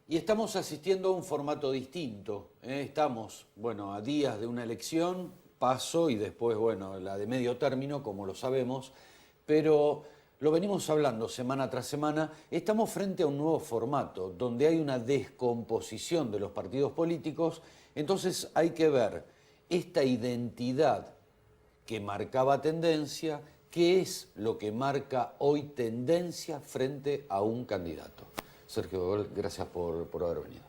Y estamos asistiendo a un formato distinto, ¿eh? Estamos, bueno, a días de una elección, paso y después, bueno, la de medio término, como lo sabemos, pero lo venimos hablando semana tras semana. Estamos frente a un nuevo formato, donde hay una descomposición de los partidos políticos, entonces hay que ver esta identidad que marcaba tendencia, qué es lo que marca hoy tendencia frente a un candidato. Sergio, gracias por haber venido.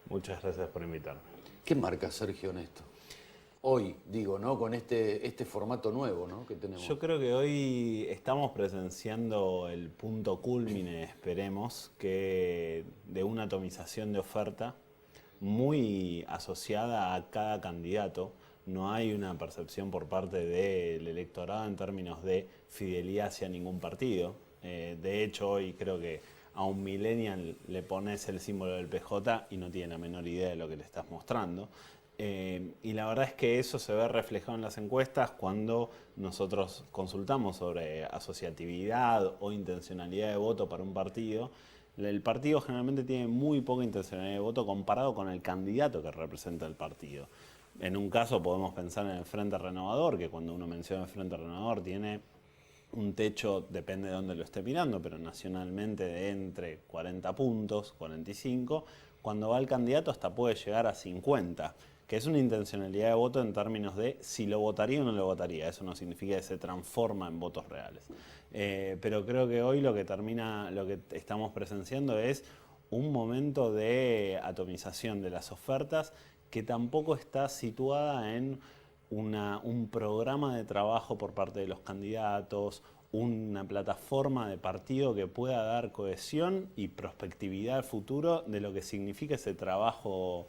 Muchas gracias por invitarme. ¿Qué marca Sergio en esto? Hoy, digo, ¿no? Con este formato nuevo, ¿no? Que tenemos. Yo creo que hoy estamos presenciando el punto cúlmine, esperemos, que de una atomización de oferta muy asociada a cada candidato. No hay una percepción por parte del electorado en términos de fidelidad hacia ningún partido. De hecho, hoy creo que a un millennial le pones el símbolo del PJ y no tiene la menor idea de lo que le estás mostrando. Y la verdad es que eso se ve reflejado en las encuestas cuando nosotros consultamos sobre asociatividad o intencionalidad de voto para un partido. El partido generalmente tiene muy poca intencionalidad de voto comparado con el candidato que representa el partido. En un caso podemos pensar en el Frente Renovador, que cuando uno menciona el Frente Renovador tiene un techo, depende de dónde lo esté mirando, pero nacionalmente de entre 40 puntos, 45, cuando va el candidato hasta puede llegar a 50, que es una intencionalidad de voto en términos de si lo votaría o no lo votaría. Eso no significa que se transforma en votos reales. Pero creo que hoy lo que estamos presenciando es un momento de atomización de las ofertas que tampoco está situada en un programa de trabajo por parte de los candidatos, una plataforma de partido que pueda dar cohesión y prospectividad al futuro de lo que significa ese trabajo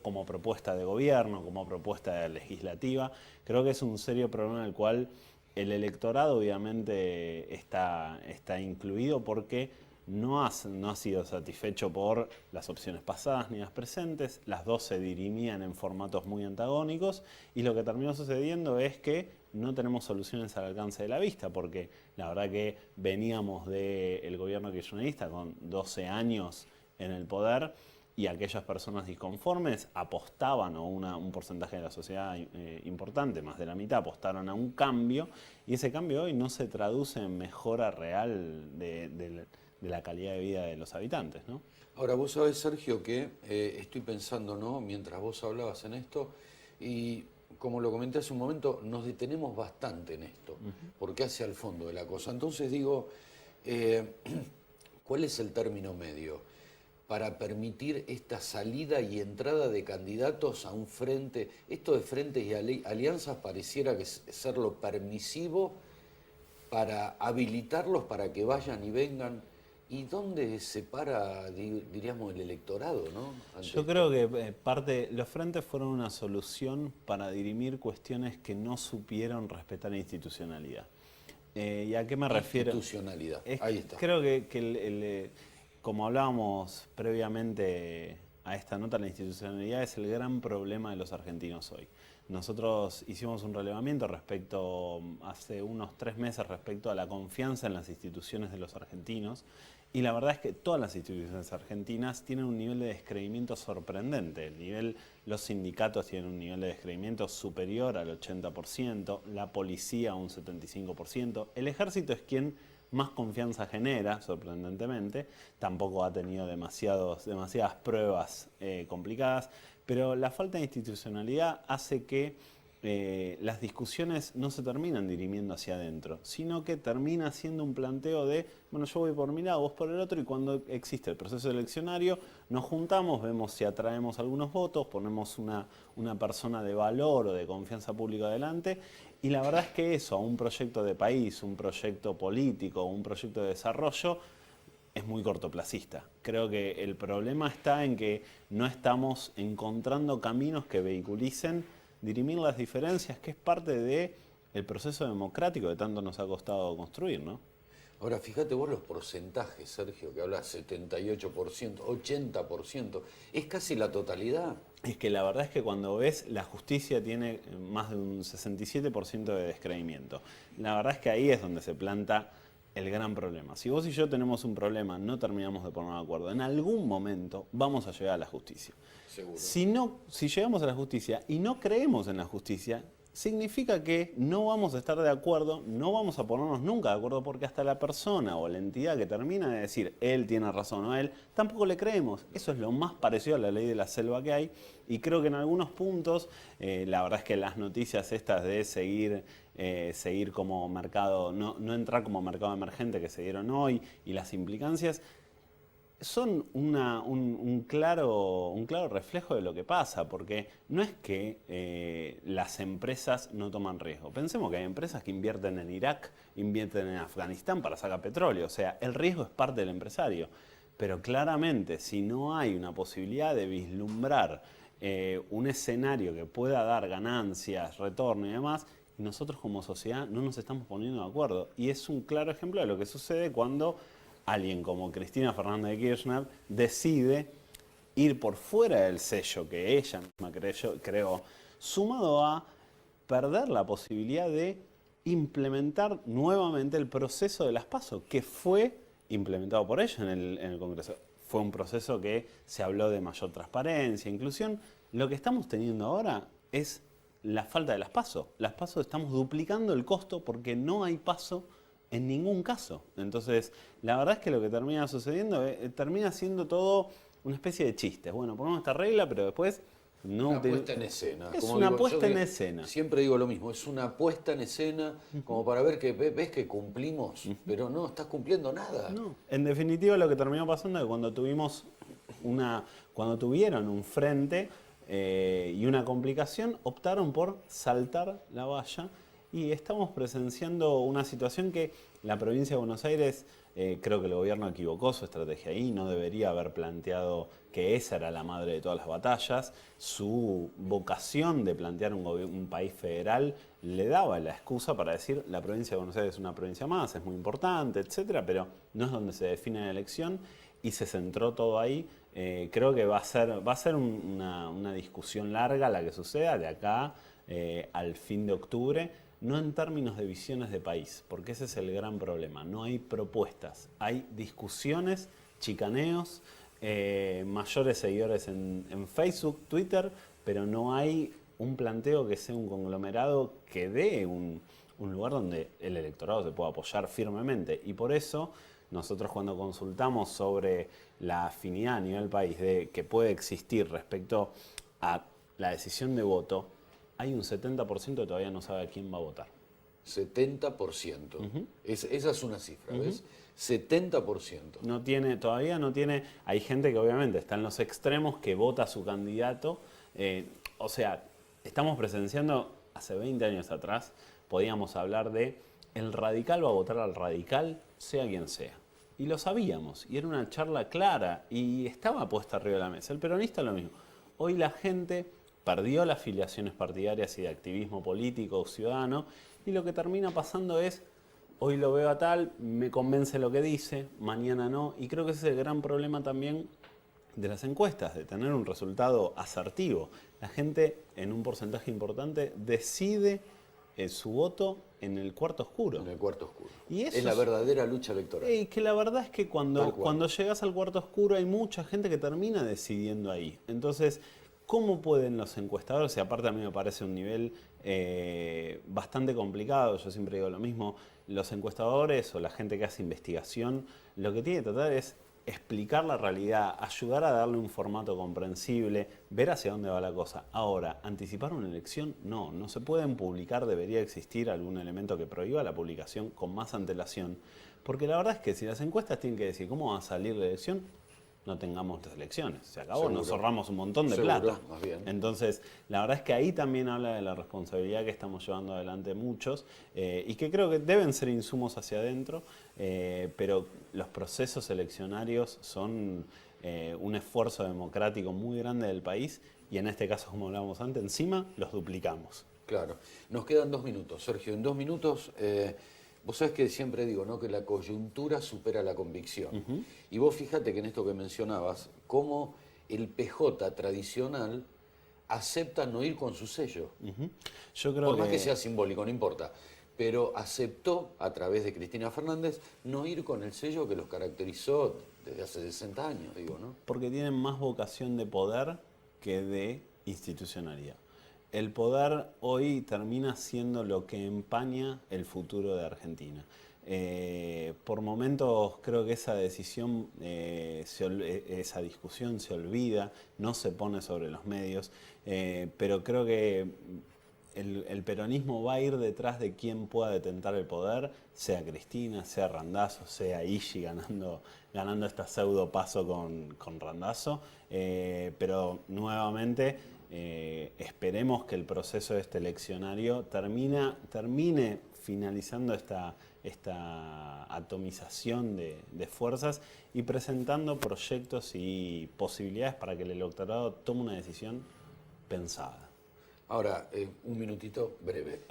como propuesta de gobierno, como propuesta legislativa. Creo que es un serio problema en el cual el electorado obviamente está incluido porque no ha sido satisfecho por las opciones pasadas ni las presentes. Las dos se dirimían en formatos muy antagónicos y lo que terminó sucediendo es que no tenemos soluciones al alcance de la vista, porque la verdad que veníamos del gobierno kirchnerista con 12 años en el poder y aquellas personas disconformes apostaban, o un porcentaje de la sociedad importante, más de la mitad, apostaron a un cambio, y ese cambio hoy no se traduce en mejora real de la calidad de vida de los habitantes, ¿no? Ahora, vos sabés, Sergio, que estoy pensando, ¿no? Mientras vos hablabas en esto, y como lo comenté hace un momento, nos detenemos bastante en esto, porque hace al fondo de la cosa. Entonces digo, ¿cuál es el término medio para permitir esta salida y entrada de candidatos a un frente? Esto de frentes y alianzas pareciera que ser lo permisivo para habilitarlos para que vayan y vengan. ¿Y dónde se para, diríamos, el electorado, ¿no? Yo creo que los frentes fueron una solución para dirimir cuestiones que no supieron respetar la institucionalidad. ¿Y a qué me refiero? Institucionalidad, ahí está. Creo que como hablábamos previamente a esta nota, la institucionalidad es el gran problema de los argentinos hoy. Nosotros hicimos un relevamiento hace unos 3 meses respecto a la confianza en las instituciones de los argentinos, y la verdad es que todas las instituciones argentinas tienen un nivel de descreimiento sorprendente. Los sindicatos tienen un nivel de descreimiento superior al 80%, la policía un 75%, el ejército es quien más confianza genera, sorprendentemente, tampoco ha tenido demasiadas pruebas complicadas, pero la falta de institucionalidad hace que las discusiones no se terminan dirimiendo hacia adentro, sino que termina siendo un planteo de, bueno, yo voy por mi lado, vos por el otro, y cuando existe el proceso eleccionario nos juntamos, vemos si atraemos algunos votos, ponemos una persona de valor o de confianza pública adelante, y la verdad es que eso, a un proyecto de país, un proyecto político, un proyecto de desarrollo, es muy cortoplacista. Creo que el problema está en que no estamos encontrando caminos que vehiculicen dirimir las diferencias, que es parte del proceso democrático que tanto nos ha costado construir, ¿no? Ahora, fíjate vos los porcentajes, Sergio, que hablas 78%, 80%, es casi la totalidad. Es que la verdad es que cuando ves, la justicia tiene más de un 67% de descreimiento. La verdad es que ahí es donde se planta el gran problema. Si vos y yo tenemos un problema, no terminamos de ponernos de acuerdo, en algún momento vamos a llegar a la justicia. Seguro. Si llegamos a la justicia y no creemos en la justicia, significa que no vamos a estar de acuerdo, no vamos a ponernos nunca de acuerdo, porque hasta la persona o la entidad que termina de decir él tiene razón o él, tampoco le creemos. Eso es lo más parecido a la ley de la selva que hay, y creo que en algunos puntos, la verdad es que las noticias estas de seguir como mercado, no entrar como mercado emergente que se dieron hoy, y las implicancias, son un claro reflejo de lo que pasa, porque no es que las empresas no toman riesgo. Pensemos que hay empresas que invierten en Irak, invierten en Afganistán para sacar petróleo, o sea, el riesgo es parte del empresario. Pero claramente, si no hay una posibilidad de vislumbrar un escenario que pueda dar ganancias, retorno y demás, y nosotros como sociedad no nos estamos poniendo de acuerdo. Y es un claro ejemplo de lo que sucede cuando alguien como Cristina Fernández de Kirchner decide ir por fuera del sello que ella misma creó, sumado a perder la posibilidad de implementar nuevamente el proceso de las PASO, que fue implementado por ella en el Congreso. Fue un proceso que se habló de mayor transparencia, inclusión. Lo que estamos teniendo ahora es la falta de las PASO. Las PASO estamos duplicando el costo porque no hay PASO en ningún caso. Entonces, la verdad es que lo que termina sucediendo termina siendo todo una especie de chiste. Bueno, ponemos esta regla, pero después no... Una puesta en escena. Es Como una digo, puesta en escena. Siempre digo lo mismo, es una puesta en escena como para ver que ves que cumplimos, pero no estás cumpliendo nada. No. En definitiva, lo que terminó pasando es que cuando tuvieron un frente y una complicación, optaron por saltar la valla. Y estamos presenciando una situación que la provincia de Buenos Aires, creo que el gobierno equivocó su estrategia ahí, no debería haber planteado que esa era la madre de todas las batallas. Su vocación de plantear un país federal le daba la excusa para decir la provincia de Buenos Aires es una provincia más, es muy importante, etcétera, pero no es donde se define la elección, y se centró todo ahí. Creo que va a ser una discusión larga la que suceda de acá al fin de octubre. No en términos de visiones de país, porque ese es el gran problema. No hay propuestas, hay discusiones, chicaneos, mayores seguidores en Facebook, Twitter, pero no hay un planteo que sea un conglomerado que dé un lugar donde el electorado se pueda apoyar firmemente. Y por eso nosotros, cuando consultamos sobre la afinidad a nivel país que puede existir respecto a la decisión de voto, hay un 70% que todavía no sabe a quién va a votar. 70%. Esa es una cifra, ¿ves? 70%. Todavía no tiene. Hay gente que obviamente está en los extremos, que vota a su candidato. O sea, estamos presenciando, hace 20 años atrás, podíamos hablar de el radical va a votar al radical, sea quien sea. Y lo sabíamos, y era una charla clara, y estaba puesta arriba de la mesa. El peronista lo mismo. Hoy la gente perdió las filiaciones partidarias y de activismo político o ciudadano, y lo que termina pasando es, hoy lo veo a tal, me convence lo que dice, mañana no, y creo que ese es el gran problema también de las encuestas, de tener un resultado asertivo. La gente, en un porcentaje importante, decide su voto en el cuarto oscuro. En el cuarto oscuro. Y eso es la verdadera lucha electoral. Y que la verdad es que cuando llegas al cuarto oscuro hay mucha gente que termina decidiendo ahí. Entonces, ¿cómo pueden los encuestadores? Y aparte a mí me parece un nivel bastante complicado, yo siempre digo lo mismo, los encuestadores o la gente que hace investigación, lo que tiene que tratar es explicar la realidad, ayudar a darle un formato comprensible, ver hacia dónde va la cosa. Ahora, anticipar una elección, no se pueden publicar, debería existir algún elemento que prohíba la publicación con más antelación, porque la verdad es que si las encuestas tienen que decir cómo va a salir la elección, no tengamos las elecciones. Se acabó, Seguro. Nos ahorramos un montón de Seguro, plata. más bien. Entonces, la verdad es que ahí también habla de la responsabilidad que estamos llevando adelante muchos y que creo que deben ser insumos hacia adentro, pero los procesos eleccionarios son un esfuerzo democrático muy grande del país y en este caso, como hablábamos antes, encima los duplicamos. Claro. Nos quedan 2 minutos, Sergio. En 2 minutos... vos sabés que siempre digo, ¿no?, que la coyuntura supera la convicción. Y vos fíjate que en esto que mencionabas, cómo el PJ tradicional acepta no ir con su sello. Yo creo Por más que sea simbólico, no importa. pero aceptó, a través de Cristina Fernández, no ir con el sello que los caracterizó desde hace 60 años, digo, ¿no? Porque tienen más vocación de poder que de institucionalidad. El poder hoy termina siendo lo que empaña el futuro de Argentina. Por momentos creo que esa decisión, esa discusión se olvida, no se pone sobre los medios, pero creo que el peronismo va a ir detrás de quien pueda detentar el poder, sea Cristina, sea Randazzo, sea Igi ganando esta pseudo paso con Randazzo, pero nuevamente esperemos que el proceso este eleccionario termine finalizando esta atomización de fuerzas y presentando proyectos y posibilidades para que el electorado tome una decisión pensada. Ahora, un minutito breve.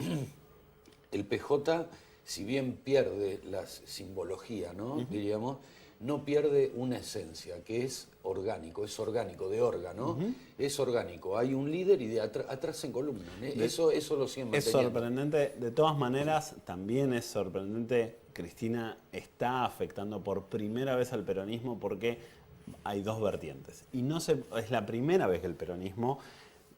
El PJ, si bien pierde la simbología, ¿no? Diríamos, no pierde una esencia, que es orgánico, de órgano, es orgánico. Hay un líder y de atrás en columna. Eso lo siguen Es manteniendo. sorprendente, de todas maneras, también es sorprendente, Cristina está afectando por primera vez al peronismo porque hay dos vertientes. Y es la primera vez que el peronismo,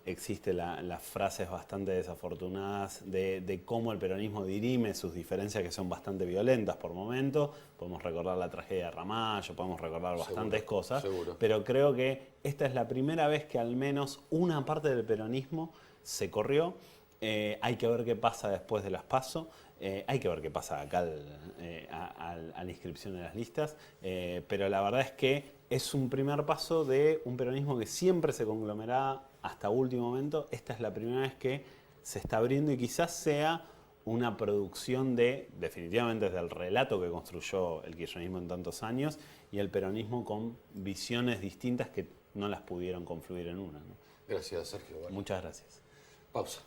existe las frases bastante desafortunadas de cómo el peronismo dirime sus diferencias que son bastante violentas por momentos. Podemos recordar la tragedia de Ramallo, podemos recordar bastantes cosas, seguro. pero creo que esta es la primera vez que al menos una parte del peronismo se corrió. Hay que ver qué pasa después de las PASO. Hay que ver qué pasa acá a la inscripción de las listas, pero la verdad es que es un primer paso de un peronismo que siempre se conglomeraba hasta último momento. Esta es la primera vez que se está abriendo y quizás sea una producción definitivamente del relato que construyó el kirchnerismo en tantos años y el peronismo con visiones distintas que no las pudieron confluir en una, ¿no? Gracias, Sergio. Bueno. Muchas gracias. Pausa.